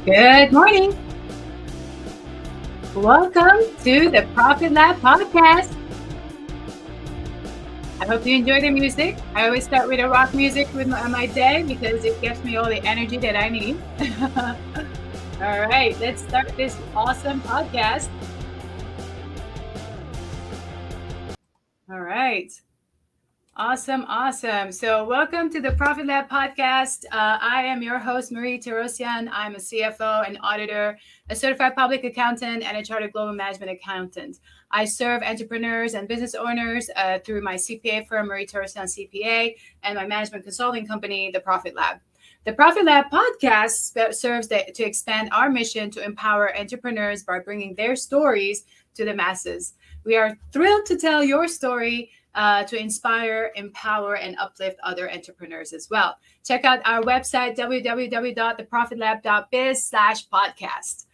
Good morning. Welcome to the Profit Lab podcast. I hope you enjoy the music. I always start with a rock music with my day because it gives me all the energy that I need. All right, let's start this awesome podcast. All right. Awesome. So welcome to the Profit Lab podcast. I am your host, Marie Terosian. I'm a CFO, an auditor, a certified public accountant, and a chartered global management accountant. I serve entrepreneurs and business owners through my CPA firm, Marie Terosian CPA, and my management consulting company, the Profit Lab. The Profit Lab podcast serves to expand our mission to empower entrepreneurs by bringing their stories to the masses. We are thrilled to tell your story to inspire, empower, and uplift other entrepreneurs as well. Check out our website, www.theprofitlab.biz/podcast.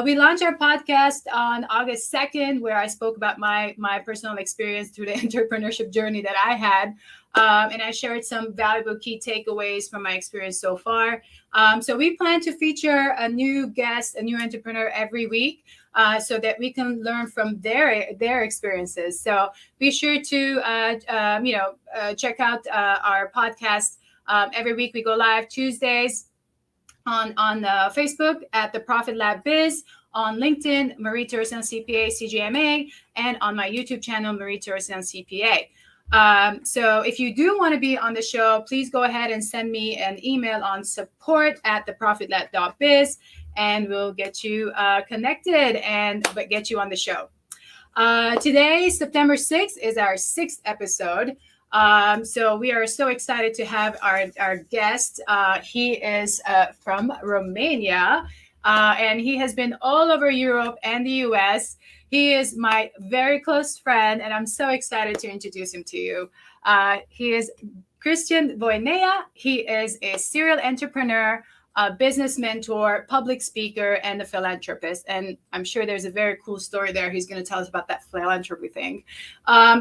We launched our podcast on August 2nd, where I spoke about my personal experience through the entrepreneurship journey that I had. And I shared some valuable key takeaways from my experience so far. So we plan to feature a new guest, a new entrepreneur every week. So that we can learn from their experiences. So be sure to check out our podcast. Every week we go live Tuesdays on Facebook at the Profit Lab Biz, on LinkedIn Marie Terosian CPA CGMA, and on my YouTube channel Marie Terosian CPA. So if you do want to be on the show, please go ahead and send me an email on support@theprofitlab.biz. And we'll get you connected and get you on the show. Today, September 6th, is our 6th episode. So we are so excited to have our guest. He is from Romania, and he has been all over Europe and the US. He is my very close friend, and I'm so excited to introduce him to you. He is Christian Boian. He is a serial entrepreneur, a business mentor, public speaker, and a philanthropist. And I'm sure there's a very cool story there. He's going to tell us about that philanthropy thing.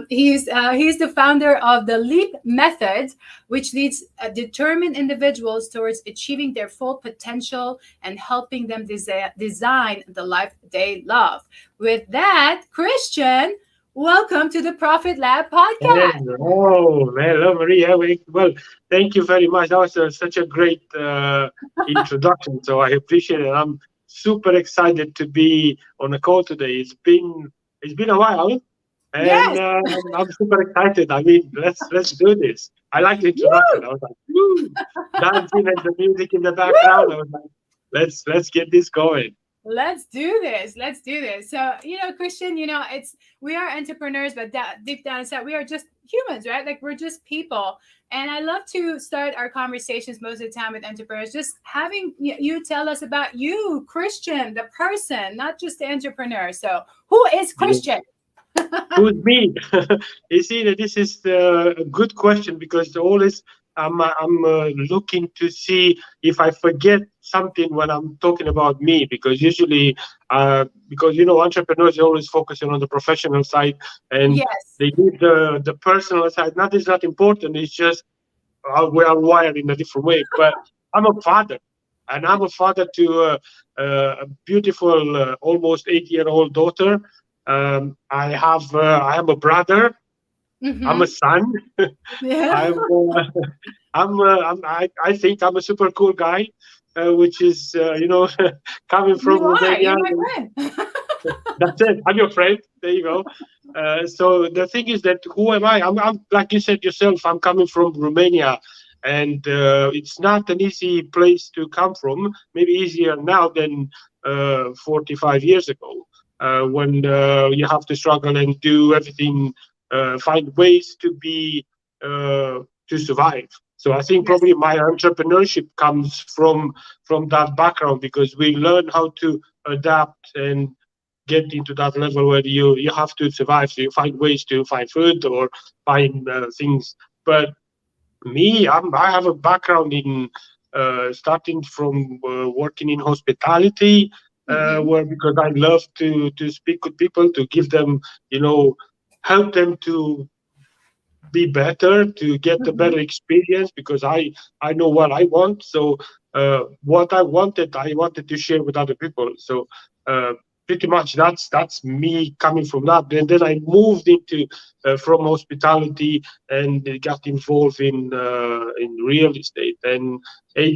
He's the founder of the LEAP method, which leads determined individuals towards achieving their full potential and helping them design the life they love. With that, Christian, welcome to the Profit Lab podcast. Hello, Maria. Well, thank you very much. That was such a great introduction, so I appreciate it. I'm super excited to be on the call today. It's been a while, and Yes. I'm super excited. I mean, let's do this. I like the introduction. Woo! I was like, woo! Dancing and the music in the background. Woo! I was like, let's get this going. Let's do this. So, Christian, we are entrepreneurs, but deep down inside, we are just humans, right? Like, we're just people. And I love to start our conversations most of the time with entrepreneurs, just having you tell us about you, Christian, the person, not just the entrepreneur. So who is Christian? Who's me? You see, that this is a good question, because always I'm looking to see if I forget something when I'm talking about me, because usually, entrepreneurs are always focusing on the professional side, and Yes. they leave the personal side. That is not important. It's just we are wired in a different way. But I'm a father, and I'm a father to a beautiful, almost 8-year-old daughter. I am a brother. I'm a Mm-hmm. son. Yeah. I'm, I think I'm a super cool guy, which is, coming from You are. Romania. You're my friend. That's it. I'm your friend. There you go. So the thing is that who am I? I'm like you said yourself. I'm coming from Romania, and it's not an easy place to come from. Maybe easier now than 45 years ago, when you have to struggle and do everything, find ways to be to survive. So I think Yes. probably my entrepreneurship comes from that background, because we learn how to adapt and get into that level where you have to survive. So you find ways to find food or find things. But me, I have a background in starting from working in hospitality, Mm-hmm. where because I love to speak with people, to give them, help them to be better, to get a Mm-hmm. better experience, because I know what I want. So what I wanted to share with other people. So uh, pretty much that's me coming from that. And then I moved into from hospitality and got involved in real estate. And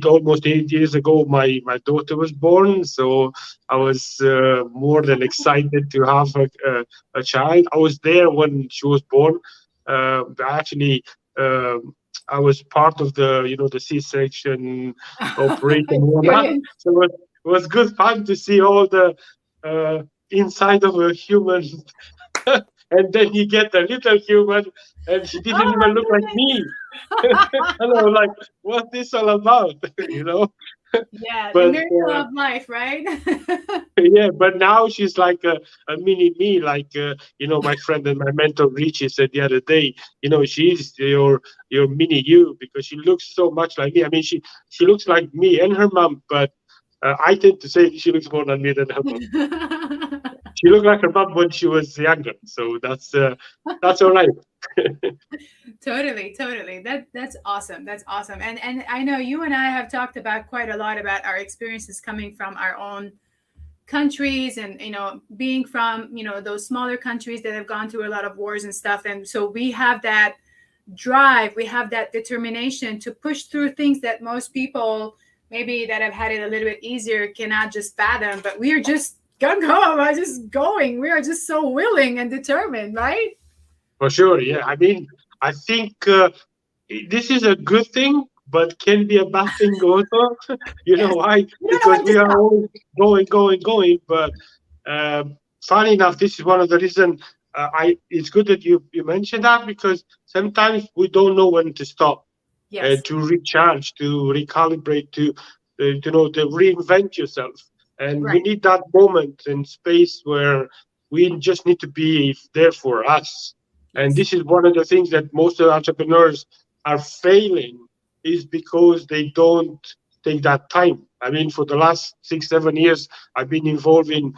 almost 8 years ago, my daughter was born. So I was more than excited to have a child. I was there when she was born. Actually, I was part of the C-section operation and all that. Experience. So it was good fun to see all the uh, inside of a human, and then you get a little human, and she didn't Oh even my look like me. goodness. And I was like, "What's this all about?" you know. Yeah, the But miracle of life, right? yeah, but now she's like a mini me, like my friend and my mentor Richie said the other day. She's your mini you, because she looks so much like me. I mean, she looks like me and her mom, but I tend to say she looks more like me than her mom. She looked like her mom when she was younger, so that's all right. Totally, totally. That's awesome. That's awesome. And I know you and I have talked about quite a lot about our experiences coming from our own countries, and being from those smaller countries that have gone through a lot of wars and stuff, and so we have that drive, we have that determination to push through things that most people maybe that have had it a little bit easier cannot just fathom, but we are just gung ho, are just going, we are just so willing and determined, right? For sure, yeah. I mean, I think this is a good thing, but can be a bad thing also. You know Yes, why? we don't know Because when to we are stop. always going, going, going. But funny enough, this is one of the reasons. It's good that you mentioned that, because sometimes we don't know when to stop, Yes. to recharge, to recalibrate, to reinvent yourself. And we Right. need that moment and space where we just need to be there for us. And Yes. this is one of the things that most of the entrepreneurs are failing, is because they don't take that time. I mean, for the last 6 7 years, I've been involved in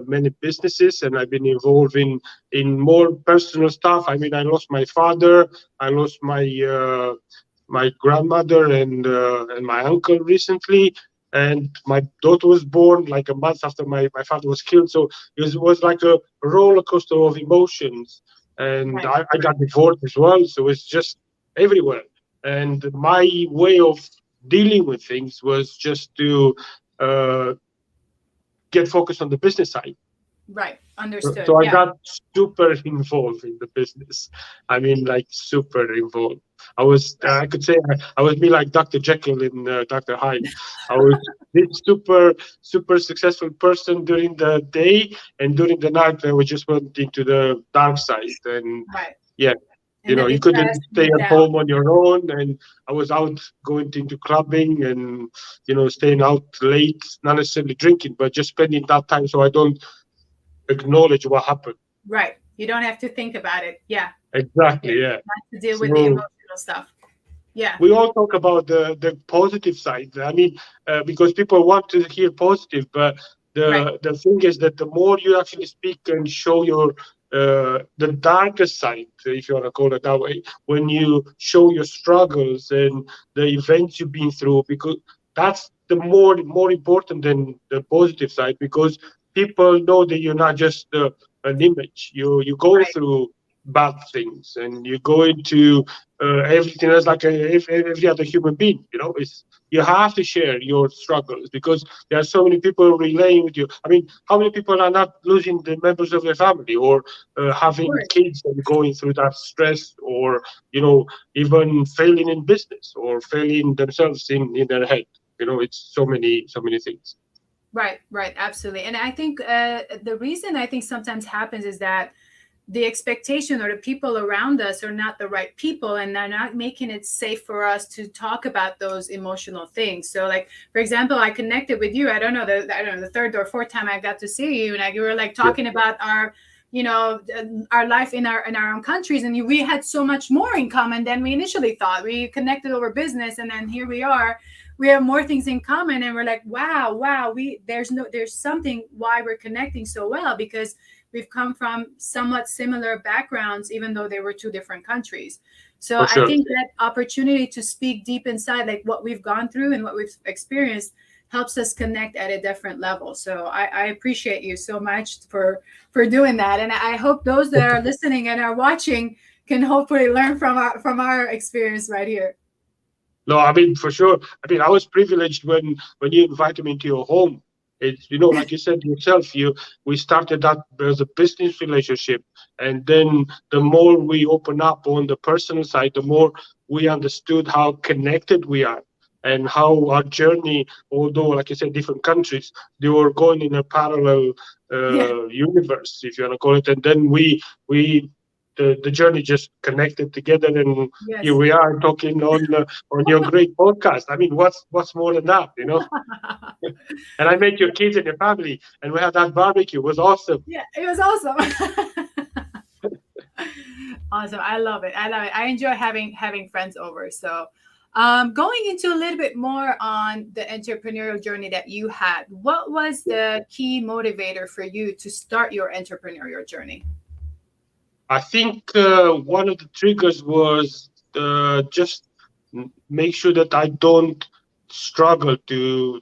many businesses, and I've been involved in more personal stuff. I mean, I lost my father, I lost my grandmother and my uncle recently, and my daughter was born like a month after my father was killed. So it was like a roller coaster of emotions. And Right. I got divorced as well, so it's just everywhere. And my way of dealing with things was just to uh, get focused on the business side. Right. So Understood. so I Yeah. got super involved in the business. I mean, like super involved. I could say I was me like Dr. Jekyll in Dr. Hyde. I was this super successful person during the day, and during the night I was just went into the dark side. And Right. yeah, And then you the couldn't stress stay and the at doubt. home on your own. And I was out going into clubbing and staying out late, not necessarily drinking, but just spending that time so I don't acknowledge what happened. Right. You don't have to think about it. Yeah. Yeah. Exactly, yeah. Not to deal with the So emotional stuff. Yeah. we all talk about the positive side. I mean, because people want to hear positive, but Right. the thing is that the more you actually speak and show the darker side, if you want to call it that way, when you show your struggles and the events you've been through, because that's the more important than the positive side, because people know that you're not just an image. You go Right. through bad things, and you go into everything else like every other human being. It's you have to share your struggles, because there are so many people relaying with you. I mean, how many people are not losing the members of their family, or Of having course. kids and going through that stress, or you know even failing in business, or failing themselves in their head. It's so many things. Right, right, absolutely. And I think the reason I think sometimes happens is that the expectation or the people around us are not the right people, and they're not making it safe for us to talk about those emotional things. So like, for example, I connected with you, I don't know the third or fourth time I got to see you, and you were like Yeah, talking about our life in our own countries, and we had so much more in common than we initially thought. We connected over business, and then here we are, we have more things in common, and we're like, wow, there's something why we're connecting so well, because we've come from somewhat similar backgrounds, even though they were two different countries. So for I sure. think that opportunity to speak deep inside, like what we've gone through and what we've experienced, helps us connect at a different level. So I appreciate you so much for doing that, and I hope those that are listening and are watching can hopefully learn from our experience right here. No, I mean, for sure. I mean, I was privileged when you invited me into your home. It's, like you said yourself, we started that as a business relationship, and then the more we open up on the personal side, the more we understood how connected we are, and how our journey, although like you said, different countries, they were going in a parallel Yeah. universe, if you want to call it. And then we the journey just connected together, and here Yes. we are talking on your great podcast. I mean, what's more than that? And I met your kids and your family, and we had that barbecue. It was awesome. Yeah, it was awesome. Awesome. I love it. I love it. I enjoy having friends over. So, going into a little bit more on the entrepreneurial journey that you had, what was the key motivator for you to start your entrepreneurial journey? I think one of the triggers was just make sure that I don't struggle to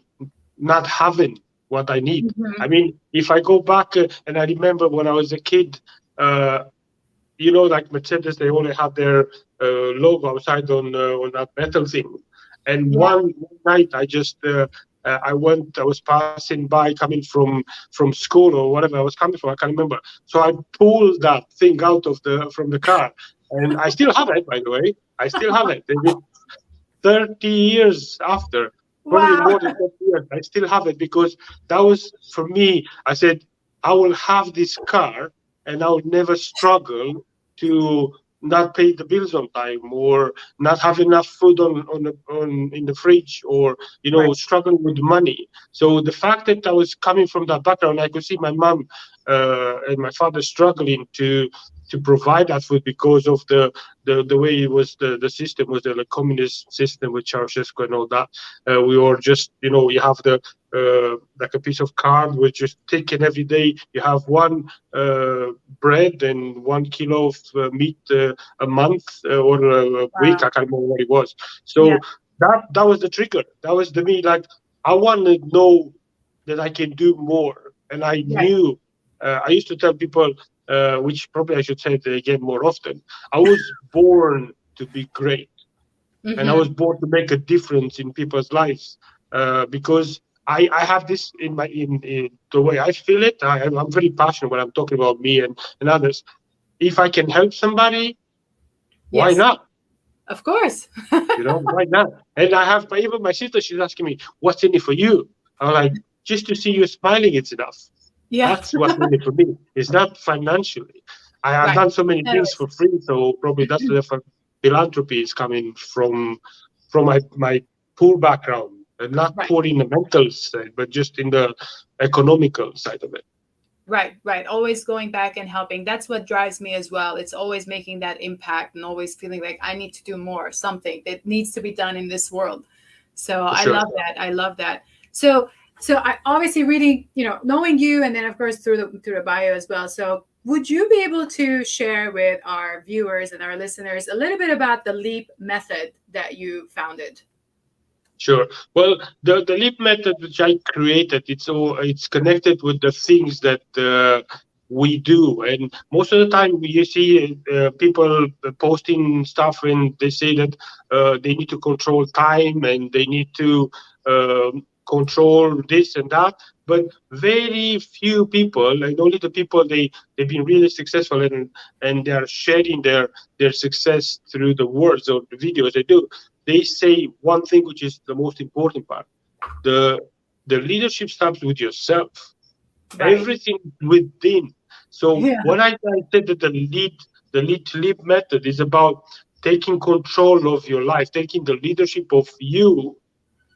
not having what I need. I Hmm. mean, if I go back and I remember when I was a kid, uh, like Mercedes, they only had their logo outside on that metal thing. And Yeah. one night, I was passing by, coming from school or whatever I was coming from. I can't remember. So I pulled that thing out from the car, and I still have it, by the way. I still have it. Maybe 30 years after, probably Wow. more than 30 years, I still have it, because that was for me. I said, I will have this car, and I will never struggle to not pay the bills on time, or not have enough food on in the fridge, or Right. struggling with money. So the fact that I was coming from that background, I could see my mom and my father struggling to provide that food, because of the way it was, the system was the like, communist system with Ceausescu and all that. We were just, you have the like a piece of card which is taken every day. You have one bread and 1 kilo of meat a month, or a week. Wow. I can't remember what it was. Yeah. So that was the trigger. That was the me, like, I want to know that I can do more. And I Right. knew, I used to tell people, which probably I should say it again more often. I was born to be great, and I was Hmm. born to make a difference in people's lives, because I have this in the way I feel it. I'm very passionate when I'm talking about me and others. If I can help somebody, why Yes. not? Of course. Why not? And I have, even my sister, she's asking me, what's in it for you? I'm like, just to see you smiling, it's enough. Yeah. That's what's in it for me. It's not financially. I have Right. done so many Not things for free, so probably that's where philanthropy is coming from my poor background, and not Right. poor in the mental side, but just in the economical side of it. Right, right. Always going back and helping. That's what drives me as well. It's always making that impact and always feeling like I need to do more, something that needs to be done in this world. So For I sure. love that. I love that. So I obviously reading, knowing you, and then of course through the bio as well. So Would you be able to share with our viewers and our listeners a little bit about the LEAP method that you founded? Sure. Well, the leap method which I created, it's connected with the things that we do, and most of the time you see people posting stuff, and they say that they need to control time and they need to control this and that. But very few people, and only the people they've been really successful, and they are sharing their success through the words or the videos they do. They say one thing which is the most important part. The the leadership starts with yourself. Right. Everything within. So Yeah. when I said that the lead to lead method is about taking control of your life, taking the leadership of you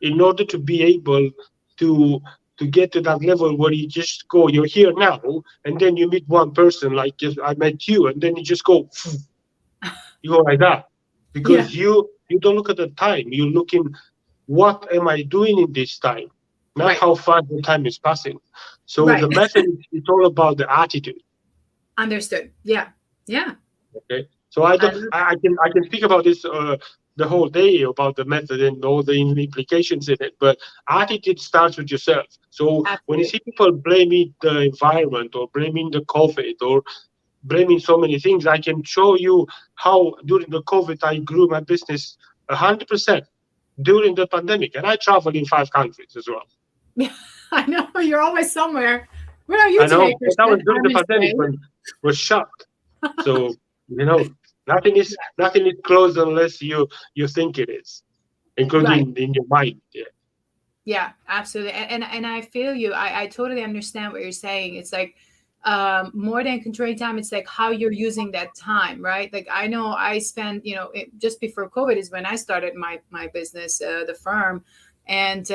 in order to be able to to get to that level where you just go, you're here now, and then you meet one person like I met you, and then you just go, you go like that, Yeah. because you don't look at the time, you're looking, what am I doing in this time, not Right. how fast the time is passing. So Right. the method is all about the attitude. Understood. Yeah. Yeah. Okay, so I I don't love I can speak about this the whole day about the method and all the implications in it, but attitude starts with yourself. So when you absolutely. see people blaming the environment or blaming the COVID or blaming so many things, I can show you how during the COVID I grew my business 100% during the pandemic, and I traveled in 5 countries as well. Yeah. I know you're always somewhere. Where are you I today, know, but that Christian? was during I'm the in pandemic Spain. when we're shut. So nothing is closed unless you think it is, Right. including in your mind. Yeah. Yeah, absolutely. And I feel you. I totally understand what you're saying. It's like more than controlling time, it's like how you're using that time, right? Like I know I spent, just before COVID is when I started my business, the firm, and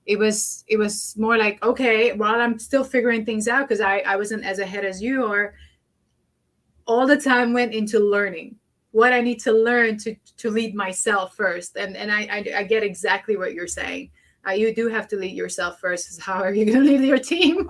it was more like, okay, while I'm still figuring things out, because I wasn't as ahead as you, or all the time went into learning what I need to learn to lead myself first. And I get exactly what you're saying. You do have to lead yourself first. 'Cause how are you going to lead your team?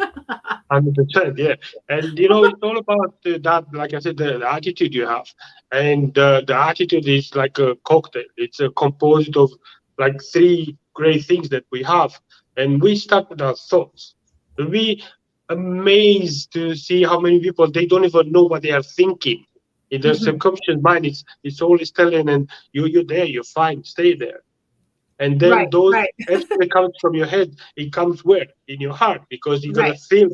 100%, yeah. And it's all about that, like I said, the attitude you have. And the attitude is like a cocktail. It's a composite of like three great things that we have. And we start with our thoughts. We amazed to see how many people, they don't even know what they are thinking. In their Mhm. subconscious mind, it's always telling, and you're there, you're fine, stay there. And then Right, those right, everything that comes from your head, it comes where? In your heart, because you're gonna right. feel.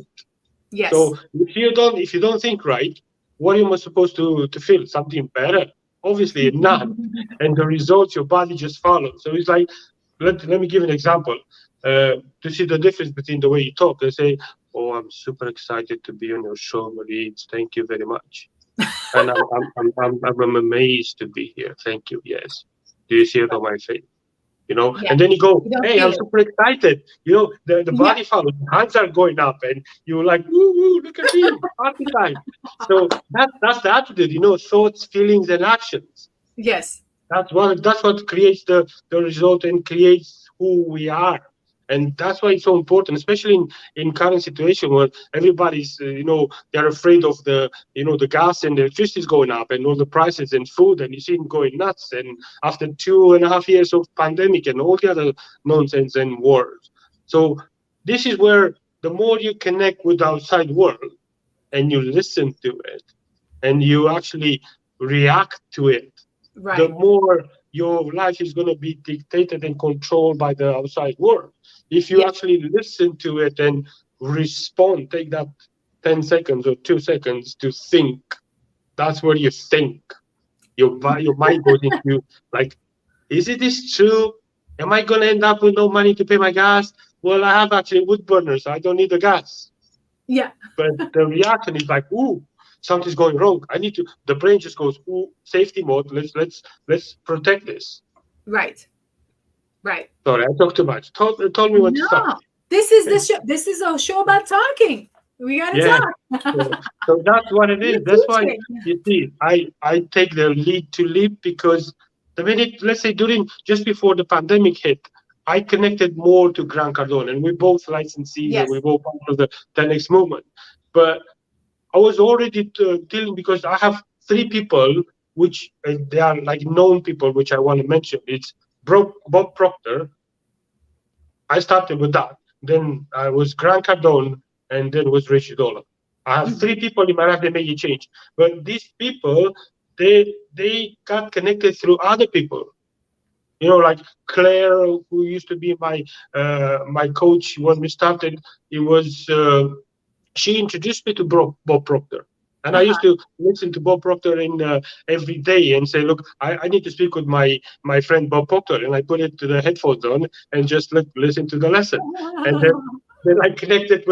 Yes. So if you don't think right, what am I supposed to feel? Something better? Obviously not. And the results your body just follows. So it's like, let me give an example to see the difference between the way you talk. They say, "Oh, I'm super excited to be on your show, Marie. Thank you very much." And I'm amazed to be here. Thank you. Yes. Do you see it on my face? Yeah. And then you go, You don't hey, feel I'm it. super excited. The Yeah. body follows, hands are going up, and you're like, woo, woo, look at me, party time. So that's the attitude, thoughts, feelings, and actions. Yes. That's what creates the result and creates who we are. And that's why it's so important, especially in current situation where everybody's they're afraid of the gas and the electricity is going up and all the prices and food, and you see them going nuts, and after 2.5 years of pandemic and all the other nonsense and wars. So this is where the more you connect with the outside world and you listen to it and you actually react to it, the Right. more your life is going to be dictated and controlled by the outside world. If you Yeah. actually listen to it and respond, take that 10 seconds or 2 seconds to think. That's where you think. Your mind goes into like, is it this true? Am I going to end up with no money to pay my gas? Well, I have actually wood burners, so I don't need the gas. Yeah. But the reaction is like, ooh, something's going wrong. I need to. The brain just goes, ooh, safety mode. Let's protect this. Right. Right. Sorry, I talked too much. Told me when to No. stop. This is the Okay. show. This is a show about talking. We gotta Yeah. talk. So that's what it You're is. That's why teaching. you see, I take the lead to leap because the minute, let's say, during just before the pandemic hit, I connected more to Grant Cardone, and we're both licensees and Yes. we're both part of the 10x movement. But I was already dealing, because I have three people which they are like known people, which I want to mention. It's Bob Proctor. I started with that. Then I was Grant Cardone, and then was Richie Dolan. I have three people in my life that made a change. But these people, they got connected through other people. Like Claire, who used to be my coach when we started. It was she introduced me to Bob Proctor. And I used to listen to Bob Proctor in every day and say, look, I need to speak with my friend Bob Proctor. And I put it to the headphones on and just listen to the lesson. And then I connected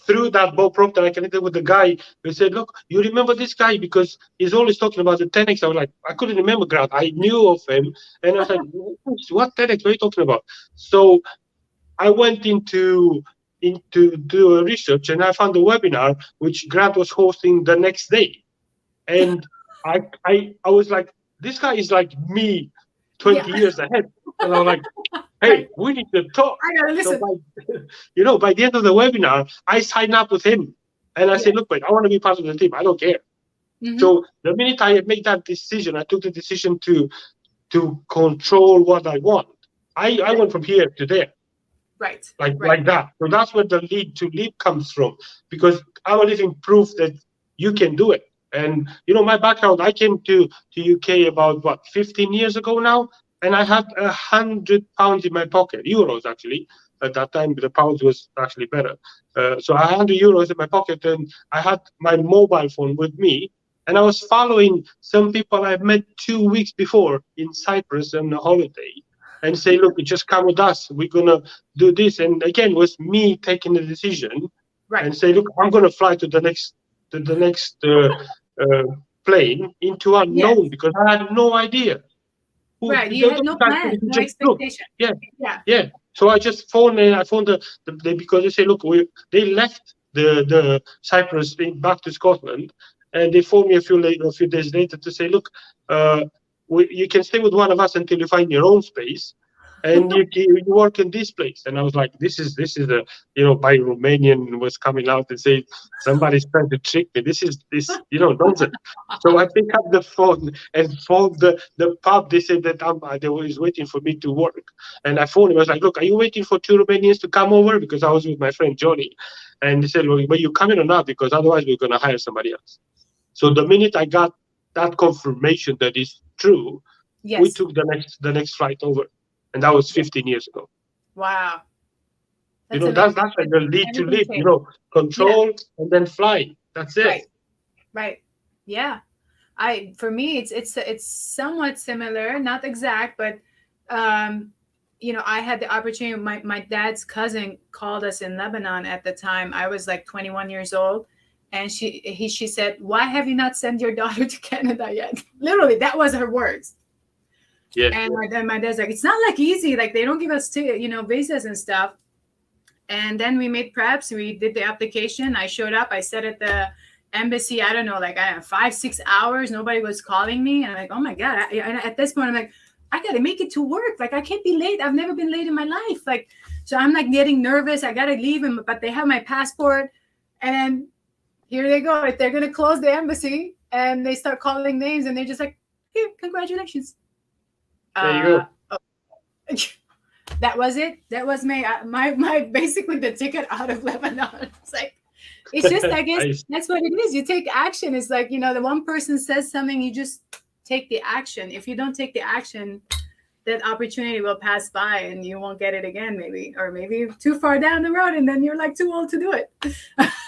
through that Bob Proctor, I connected with the guy who said, look, you remember this guy because he's always talking about the 10X. I was like, I couldn't remember Grant. I knew of him. And I was like, what 10X? What are you talking about? So I went into do a research, and I found a webinar which Grant was hosting the next day. And I was like, this guy is like me 20 years ahead. And I was like, hey, we need to talk. I gotta listen. So by the end of the webinar, I signed up with him. And I said, look, wait, I want to be part of the team. I don't care. So the minute I made that decision, I took the decision to control what I want. I went from here to there. Right. Like that. So that's where the lead to leap comes from, because I'm a living proof that you can do it. And my background, I came to UK about 15 years ago now, and I had 100 pounds in my pocket, euros actually. At that time, the pounds was actually better. So I had 100 euros in my pocket, and I had my mobile phone with me, and I was following some people I met 2 weeks before in Cyprus on a holiday, and say, look, just come with us. We're gonna do this. And again, it was me taking the decision, and say, look, I'm gonna fly to the next plane into unknown, because I had no idea. You had no plan, no expectation. Yeah. So I just phoned. I phoned the because they say, look, they left the Cyprus back to Scotland, and they phoned me a few days later to say, look, you can stay with one of us until you find your own space, and you work in this place. And I was like, this is a by Romanian was coming out and say, somebody's trying to trick me. This nonsense. So I picked up the phone and phoned the pub. They said that they was waiting for me to work, and I phoned him. I was like, look, are you waiting for two Romanians to come over? Because I was with my friend Johnny, and they said, well, you coming or not? Because otherwise we're going to hire somebody else. So the minute I got that confirmation that is true, we took the next flight over, and that was 15 years ago. Wow. That's like the lead to lead. Control and then fly. That's it. Right. Yeah. For me, it's somewhat similar, not exact, but I had the opportunity. My dad's cousin called us in Lebanon at the time. I was like 21 years old. And she said, why have you not sent your daughter to Canada yet? Literally, that was her words. Yeah. And my dad's like, it's not like easy. Like they don't give us visas and stuff. And then we made preps. We did the application. I showed up. I sat at the embassy. I don't know, 5-6 hours. Nobody was calling me. And I'm like, oh my God. And at this point, I'm like, I got to make it to work. Like I can't be late. I've never been late in my life. So I'm like getting nervous. I got to leave him, but they have my passport. And then here they go. If they're going to close the embassy, and they start calling names, and they're just like, here, congratulations. There you go. That was it. That was my basically the ticket out of Lebanon. It's just, I guess that's what it is. You take action. It's like, the one person says something, you just take the action. If you don't take the action, that opportunity will pass by and you won't get it again, maybe, or maybe too far down the road, and then you're like too old to do it.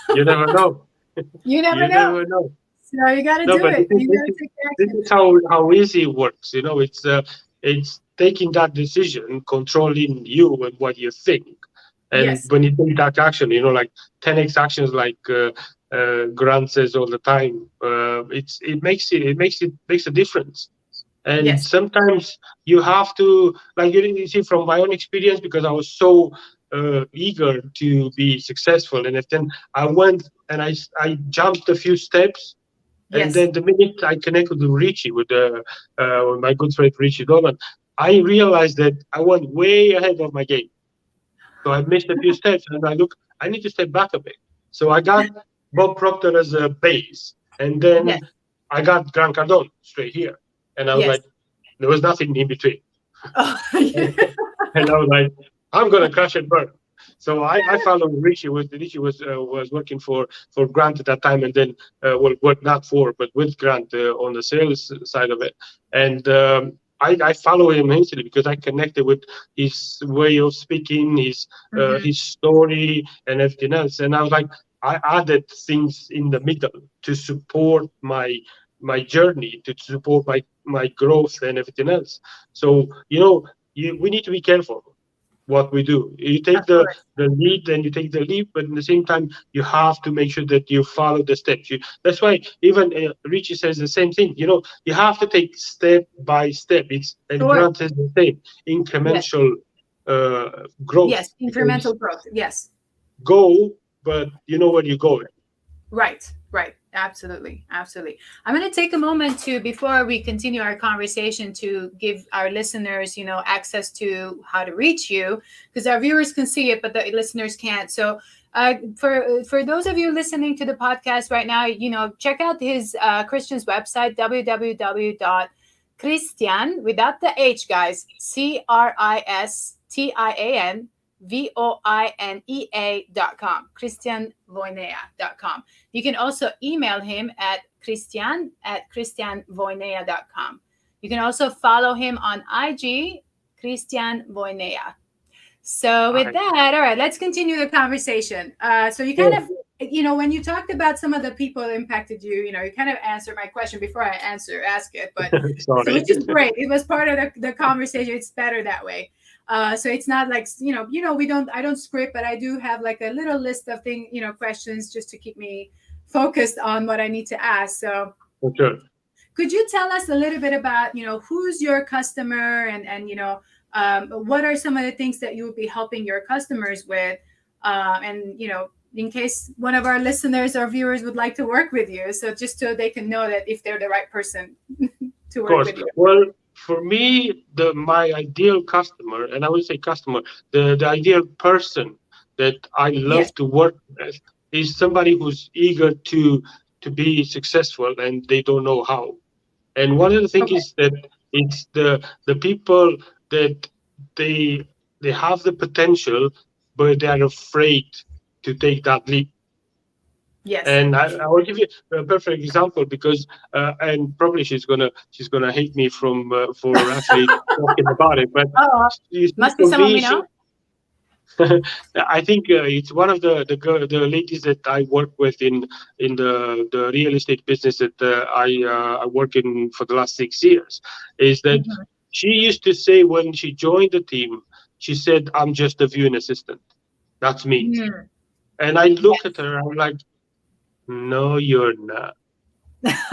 You never know. You never know. So you got to do it. This is how easy it works. It's taking that decision, controlling you and what you think. And when you take that action, like 10x actions, like Grant says all the time, it makes a difference. And sometimes you have to, like you see from my own experience, because I was so eager to be successful, and then I went and I jumped a few steps, and then the minute I connected with Richie, with my good friend Richie Dolan, I realized that I went way ahead of my game. So I missed a few steps, and I need to step back a bit. So I got Bob Proctor as a base, and Yes. then I got Grant Cardone straight here, and I was Yes. like, there was nothing in between. Oh, And I was like, I'm gonna crash and burn. So I followed Richie. Richie was working for Grant at that time, and then well, what not for, but with Grant on the sales side of it. And I follow him instantly because I connected with his way of speaking, Mhm. his story, and everything else. And I was like, I added things in the middle to support my journey, to support my growth and everything else. So we need to be careful what we do. You take Of course. the lead and you take the leap, but at the same time, you have to make sure that you follow the steps. That's why even Richie says the same thing. You have to take step by step. And Sure. Grant says the same, Yes. incremental growth. Yes. Because Incremental growth. Yes. go, but you know where you're going. Right, right. Absolutely, absolutely. I'm going to take a moment to, before we continue our conversation, to give our listeners, access to how to reach you, because our viewers can see it, but the listeners can't. So, for those of you listening to the podcast right now, check out his Christian's website, www.christian, without the H, guys, ChristianVoinea.com, ChristianVoinea.com. You can also email him at christian@christianvoinea.com. You can also follow him on IG, Christian Voinea. So with I, that, all right, let's continue the conversation. So you kind yeah, of, when you talked about some of the people impacted you, you kind of answered my question before I ask it, but so sorry. which is great. It was part of the conversation. It's better that way. So it's not like, I don't script, but I do have like a little list of questions just to keep me focused on what I need to ask. So For sure. could you tell us a little bit about, who's your customer, and what are some of the things that you would be helping your customers with? And, in case one of our listeners or viewers would like to work with you. So just so they can know that if they're the right person to Of work course. with you. Well, for me, my ideal customer, and I would say customer, the ideal person that I Yes. love to work with is somebody who's eager to be successful and they don't know how. And one of the things Okay. is that it's the people that they they have the potential, but they are afraid to take that leap. Yes. And I will give you a perfect example because, and probably she's gonna hate me for actually talking about it. But Oh, you see, must be for someone me, we know. I think it's one of the ladies that I work with in the real estate business that I work in for the last 6 years. Is that Mhm. she used to say when she joined the team, she said, "I'm just a viewing assistant. That's me." Mm. And I look at Yes. her, I'm like, "No, you're not."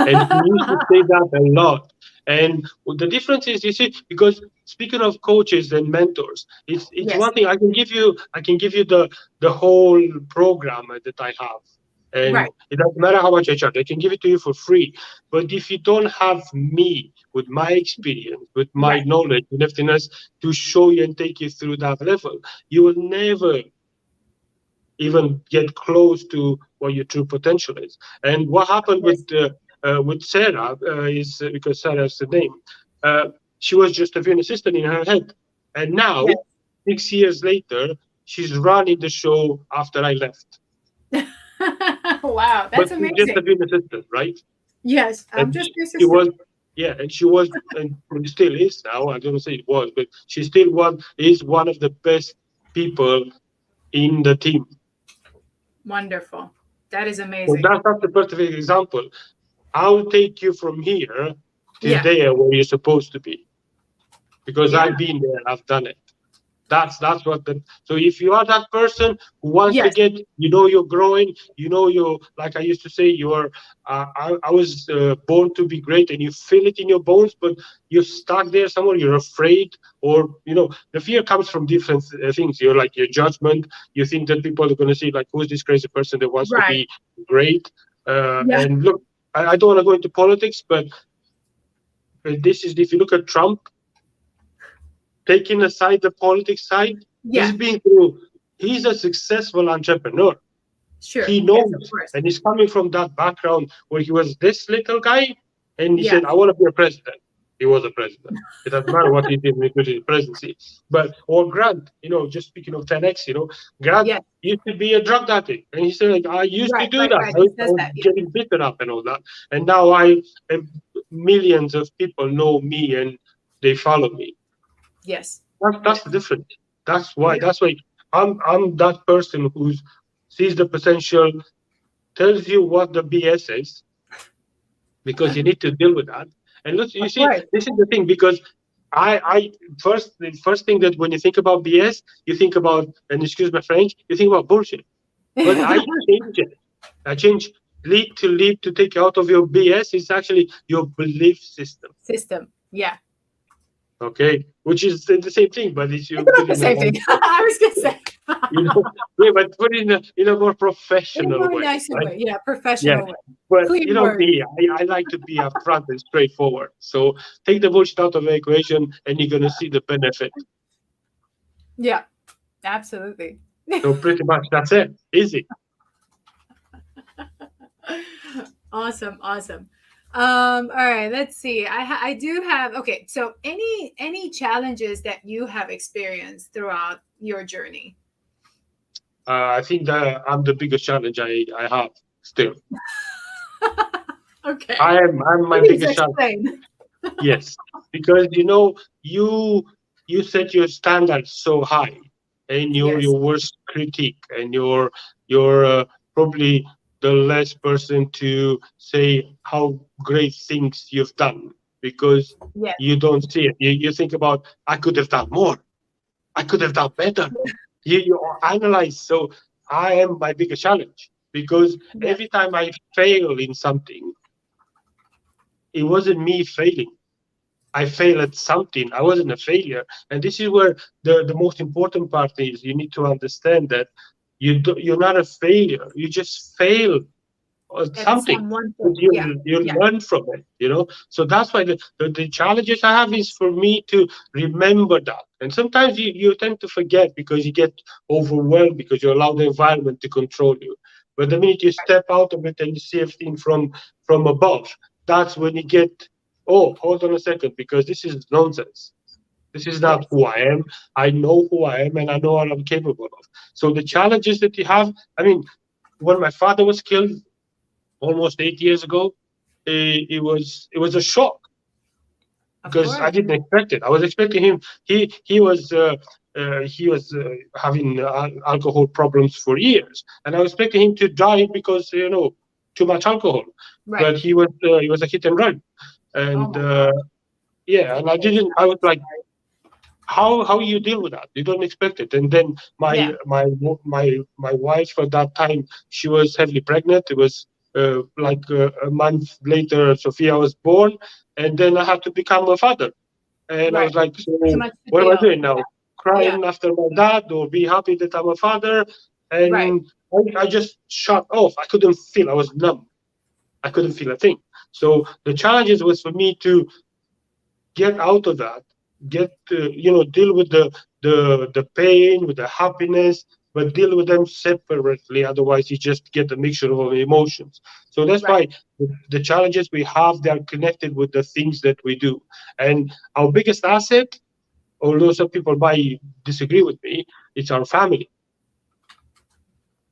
And he used to say that a lot. And the difference is, you see, because speaking of coaches and mentors, it's Yes. one thing I can give you the whole program that I have. And Right. it doesn't matter how much I charge, I can give it to you for free. But if you don't have me with my experience, with my Right. knowledge, and everything else to show you and take you through that level, you will never even get close to what your true potential is. And what happened Yes. with Sarah is because Sarah's the name. Uh, she was just a viewing assistant in her head, and now Yes. 6 years later, she's running the show after I left. Wow, But that's she's just a amazing. viewing assistant, right? Yes, I'm And just your she sister. was, yeah, and she was, and still is now. I don't say it was, but she still is one of the best people in the team. Wonderful. That is So amazing. that's the perfect example. I'll take you from here to Yeah. there where you're supposed to be because Yeah. I've been there, I've done it. That's what the so if you are that person who wants to Yes. get, you're growing, you're like I used to say, you're I was born to be great, and you feel it in your bones, but you're stuck there somewhere, you're afraid, or the fear comes from different things. You're like your judgment, you think that people are going to see like, who's this crazy person that wants to Right. be great. Yeah. And look, I don't want to go into politics, but this is, if you look at Trump, taking aside the politics side, Yeah. he's a successful entrepreneur. Sure. He Yes, of knows, course. and he's coming from that background where he was this little guy, and he Yeah. said, "I want to be a president." He was a president. It doesn't matter what he did with the presidency. But or Grant, just speaking of 10x, Grant Yes. used to be a drug addict, and he said, like, "I used to Right. do Right. that. Right. I He was, I says was that. Yeah. getting beaten up and all that, and now millions of people know me and they follow me." Yes. That's Yes. the difference. That's why. Yeah. That's why I'm that person who sees the potential, tells you what the BS is, because you need to deal with that. And look, you Of see, course. this is the thing, because the first thing that when you think about BS, you think about, and excuse my French, you think about bullshit. But I change it. I change lead to take out of your BS is actually your belief system. System. Yeah. Okay, which is the same thing, but it's you It's put about the in a same thing. I was gonna say. you know, yeah, but put in a more In a professional more way, nicer right? way. Yeah. Yeah, Professional way. but Clean words. me, I like to be upfront and straightforward. So take the bullshit out of the equation, and you're gonna see the benefit. Yeah. Absolutely. So pretty much that's it. Easy. Awesome. Awesome. All right, let's see. I do have, okay, so any challenges that you have experienced throughout your journey? I think that I'm the biggest challenge I have still. Okay. I'm my Please biggest challenge. explain. Yes, because you set your standards so high, and you're Yes. your worst critique, and you're probably the last person to say how great things you've done, because Yes. you don't see it. You think about, I could have done more, I could have done better. You analyze. So I am my biggest challenge, because Yes. every time I fail in something, it wasn't me failing. I fail at something. I wasn't a failure. And this is where the most important part is. You need to understand that you're not a failure. You just fail at At something. some one But thing. Yeah. you Yeah. learn from it. So that's why the challenges I have is for me to remember that. And sometimes you tend to forget because you get overwhelmed, because you allow the environment to control you. But the minute you step out of it and you see everything from above, that's when you get, oh, hold on a second, because this is nonsense. This is not Yes. who I am. I know who I am, and I know what I'm capable of. So the challenges that you have, I mean, when my father was killed almost 8 years ago, it was a shock, Of because I course. didn't expect it. I was expecting him. He was having alcohol problems for years, and I was expecting him to die because too much alcohol. Right. But he was a hit and run, Oh and my God. yeah, and I Yes. didn't. I was like, how you deal with that? You don't expect it. And then Yeah. my wife at that time, she was heavily pregnant. It was like a month later, Sophia was born, and then I had to become a father. And I Right. was like, Too so much to what am I deal. doing now? Yeah. Crying after my dad, or be happy that I'm a father? Right. And I just shut off. I couldn't feel. I was numb. I couldn't feel a thing. So the challenges was for me to get out of that, deal with the pain, with the happiness, but deal with them separately. Otherwise, you just get a mixture of emotions. So that's Right. why the challenges we have, they are connected with the things that we do. And our biggest asset, although some people might disagree with me, it's our family,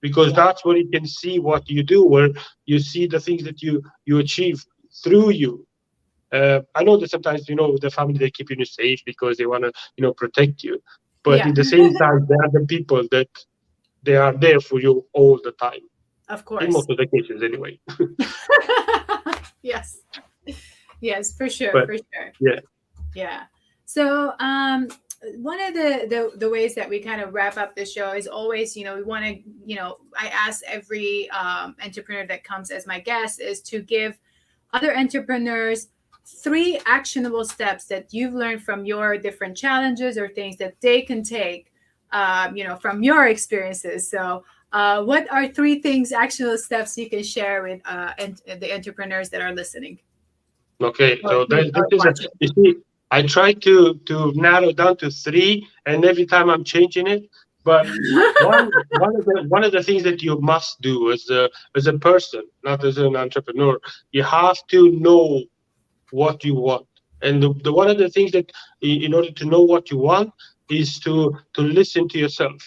because Yeah. that's where you can see what you do, where you see the things that you achieve through you. I know that sometimes, the family, they keep you safe because they want to, protect you. But Yeah. at the same time, they are the people that they are there for you all the time, Of in course. most of the cases, anyway. Yes. Yes, for sure. But For sure. yeah, Yeah. So, one of the ways that we kind of wrap up the show is always, we want to, I ask every entrepreneur that comes as my guest is to give other entrepreneurs three actionable steps that you've learned from your different challenges or things that they can take, from your experiences. So, what are three things, actionable steps you can share with the entrepreneurs that are listening okay. or, So this or is watching? you see, I try to narrow down to three, and every time I'm changing it. But one of the things that you must do as a person, not as an entrepreneur, you have to know what you want. And the one of the things that in order to know what you want is to listen to yourself.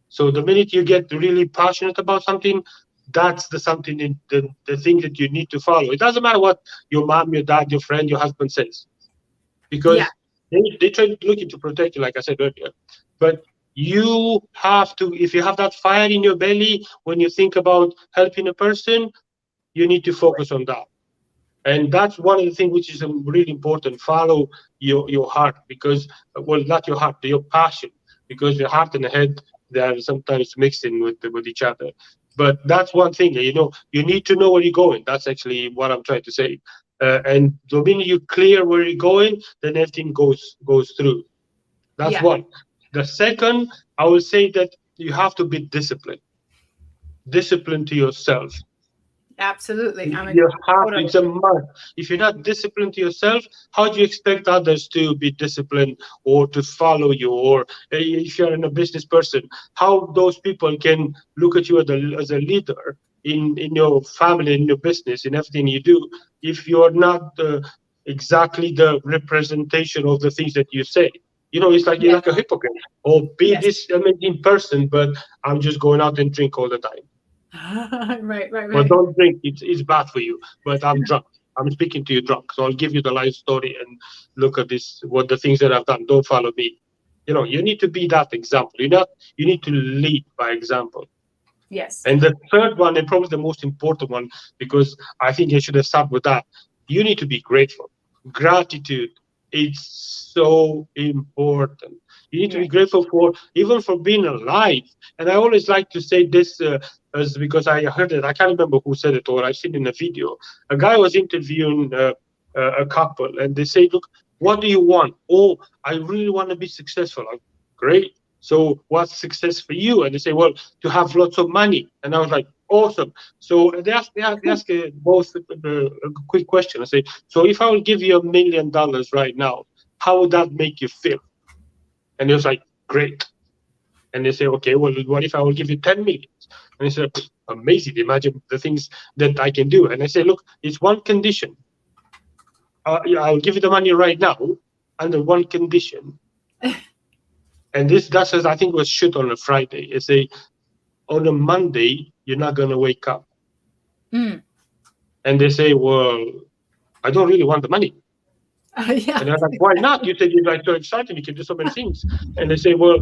So the minute you get really passionate about something, that's the something the thing that you need to follow. It doesn't matter what your mom, your dad, your friend, your husband says, Yeah, because they try looking to protect you, like I said earlier. But you have to, if you have that fire in your belly when you think about helping a person, you need to focus on that. And that's one of the things which is really important. Follow your heart, because well, not your heart, your passion, because your heart and the head, they are sometimes mixing with each other. But that's one thing, you need to know where you're going. That's actually what I'm trying to say. And the minute you clear where you're going, then everything goes through. That's yeah, one. The second, I will say that you have to be disciplined. Discipline to yourself. absolutely. I mean, You have to, totally. it's a must. If you're not disciplined to yourself, how do you expect others to be disciplined or to follow you? Or if you're in a business person, how those people can look at you as a leader in your family, in your business, in everything you do, if you're not exactly the representation of the things that you say? It's like you're Yes, like a hypocrite. Or be yes. this amazing person, but I'm just going out and drink all the time. Right, right, Well, right. don't drink. It's bad for you. But I'm drunk. I'm speaking to you drunk. So I'll give you the life story and look at this, what the things that I've done. Don't follow me. You need to be that example. You need to lead by example. Yes. And the third one, and probably the most important one, because I think I should have started with that, you need to be grateful. Gratitude, it's so important. You need to Yeah. be grateful for even for being alive. And I always like to say this as because I heard it. I can't remember who said it or I've seen in a video. A guy was interviewing a couple, and they say, "Look, what do you want? Oh, I really want to be successful." Like, great. So what's success for you? And they say, well, to have lots of money. And I was like, awesome. So they ask both a quick question. I say, so if I will give you $1 million right now, how would that make you feel? And it was like, great. And they say, okay, well, what if I will give you 10 million? And they said, amazing. Imagine the things that I can do. And I say, look, it's one condition. Yeah, I'll give you the money right now under one condition. And that says, I think it was shoot on a Friday. It's on a Monday, you're not going to wake up. Mm. And they say, well, I don't really want the money. Yeah. And I'm like, why not? You said you're like so excited, you can do so many things. And they say, well,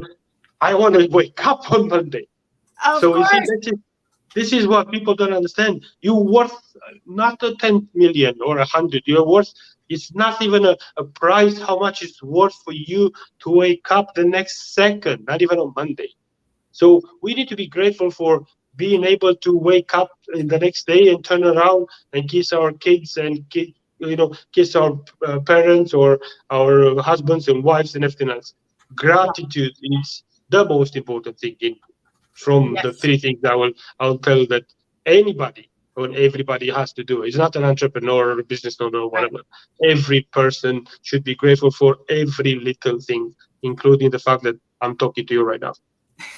I want to wake up on Monday. Of So you see, course. this is what people don't understand. You're worth not a 10 million or 100. You're worth, it's not even a price how much it's worth for you to wake up the next second, not even on Monday. So we need to be grateful for being able to wake up in the next day and turn around and kiss our kids and kiss our parents or our husbands and wives and everything else. Gratitude is the most important thing from the Yes. three things I'll tell that anybody or everybody has to do. It's not an entrepreneur or a business owner or Right. whatever. Every person should be grateful for every little thing, including the fact that I'm talking to you right now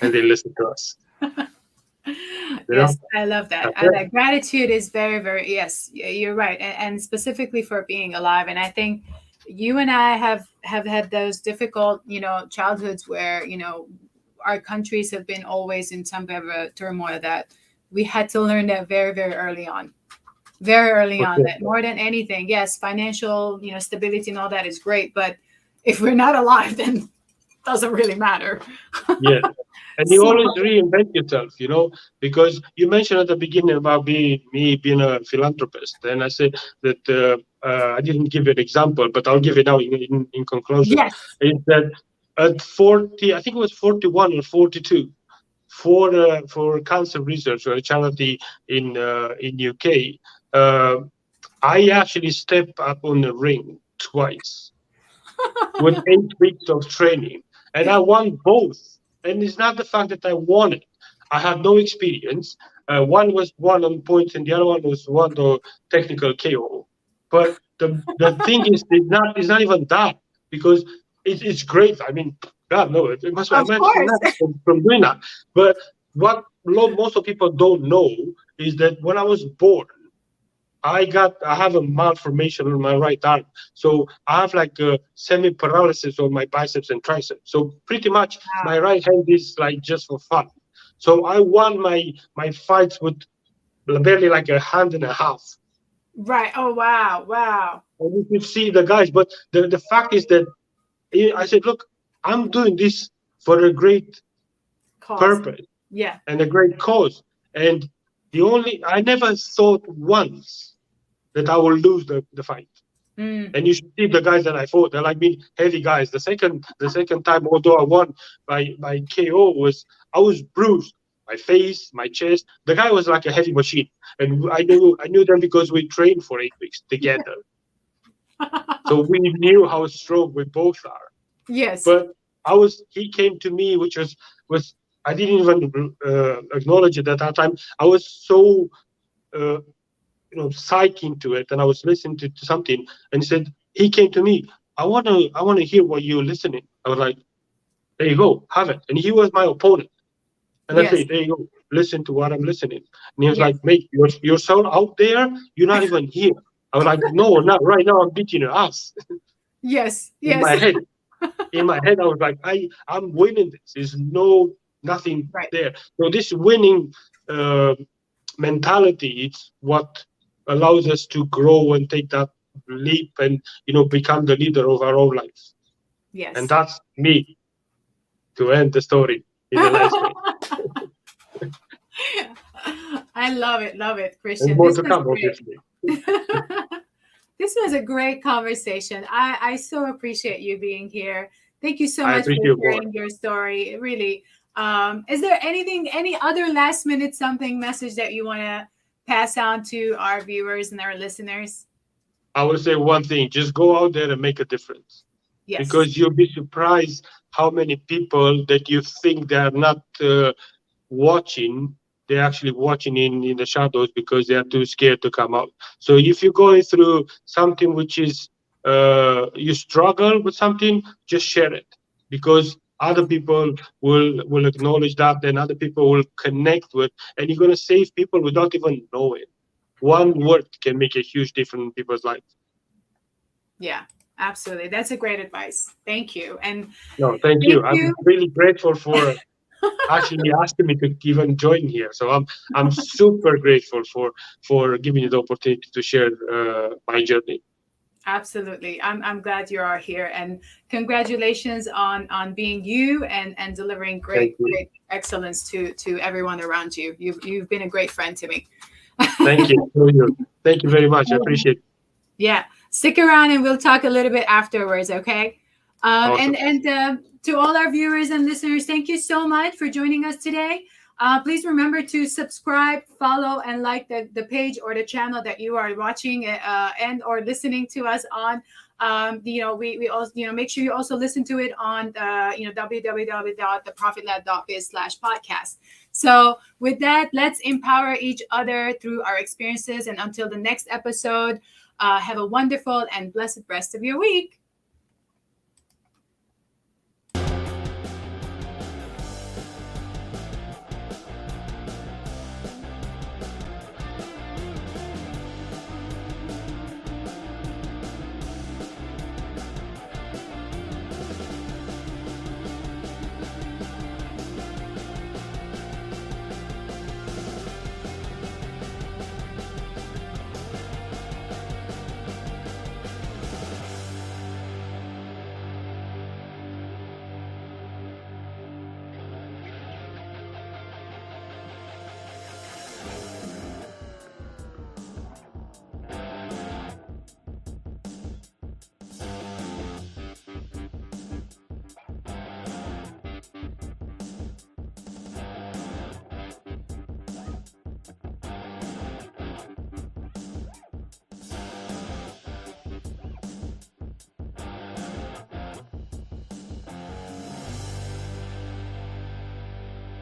and they listen to us. You know, Yes, I love that. that's it. Gratitude is very, very, yes, you're right. And specifically for being alive. And I think you and I have had those difficult, childhoods where, our countries have been always in some kind of a turmoil that we had to learn that very, very early For on, sure. that more than anything, yes, financial, stability and all that is great. But if we're not alive, then it doesn't really matter. Yes. And you So, always reinvent yourself, because you mentioned at the beginning about me being a philanthropist. And I said that I didn't give you an example, but I'll give it now in conclusion. yes. Is that at 40, I think it was 41 or 42, for cancer research or a charity in UK, I actually stepped up on the ring twice with 8 weeks of training, and I won both. And it's not the fact that I won it. I had no experience. One was one on points, and the other one was one on technical KO. But the thing is, it's not even that, because it's great. I mean, God, no, it must be. I Of must be course. nuts from doing that. But what most of people don't know is that when I was born, I have a malformation on my right arm. So I have like a semi paralysis on my biceps and triceps. So pretty much my Wow. right hand is like just for fun. So I won my fights with barely like a hand and a half. Right. Oh, wow. Wow. And you could see the guys, but the fact is that I said, look, I'm doing this for a great Cause. purpose Yeah. and a great cause. And I never thought once that I will lose the fight. Mm. And you should see the guys that I fought. They're like me, heavy guys. The second time, although I won by KO, I was bruised. My face, my chest. The guy was like a heavy machine, and I knew them because we trained for 8 weeks together. So we knew how strong we both are. Yes. But he came to me, which was I didn't even acknowledge it at that time. I was so uh, psych into it, and I was listening to something, and he came to me. I want to hear what you're listening. I was like, there you go, have it. And he was my opponent, and I Yes. said, there you go, listen to what I'm listening. And he was Yes. like, mate, you're so out there, you're not even here. I was like, no, not right now. I'm beating your ass. Yes. in Yes. my head. In my head, I was like, I'm winning this. There's nothing Right. there. So this winning uh, mentality, it's what allows us to grow and take that leap and become the leader of our own lives. And Yes. that's me, to end the story in a nice way. Love it, And Christian. more This to was come, great. obviously. This was a great conversation. I so appreciate you being here. Thank you so I much for appreciate more. sharing your story. Really. Is there any other last minute something message that you want to pass on to our viewers and our listeners? I will say one thing: just go out there and make a difference, Yes. because you'll be surprised how many people that you think they are not watching, they're actually watching in the shadows because they are too scared to come out. So if you're going through something which is you struggle with something, just share it, because other people will acknowledge that, and other people will connect with, and you're going to save people without even knowing. One word can make a huge difference in people's lives. Yeah, absolutely. That's a great advice. Thank you. And No, thank thank you. I'm you. really grateful for actually asking me to even join here. So I'm super grateful for giving me the opportunity to share my journey. Absolutely. I'm glad you are here, and congratulations on being you and delivering Thank great you. great excellence to everyone around you. You've been a great friend to me. Thank you. Thank you very much. I appreciate it. Yeah, stick around and we'll talk a little bit afterwards, okay? Awesome. And to all our viewers and listeners, thank you so much for joining us today. Please remember to subscribe, follow, and like the page or the channel that you are watching and or listening to us on. We also make sure you also listen to it on www.theprofitlab.biz/podcast. So with that, let's empower each other through our experiences. And until the next episode, have a wonderful and blessed rest of your week.